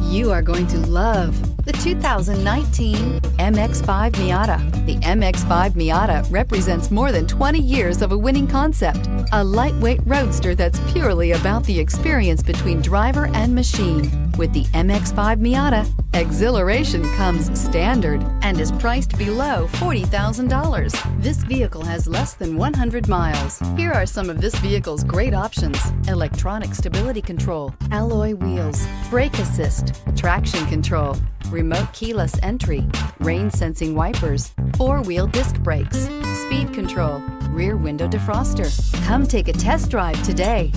You are going to love the 2019 MX-5 Miata. The MX-5 Miata represents more than 20 years of a winning concept, a lightweight roadster that's purely about the experience between driver and machine. With the MX-5 Miata, exhilaration comes standard and is priced below $40,000. This vehicle has less than 100 miles. Here are some of this vehicle's great options: electronic stability control, alloy wheels, brake assist, traction control, remote keyless entry, rain sensing wipers, four-wheel disc brakes, speed control, rear window defroster. Come take a test drive today.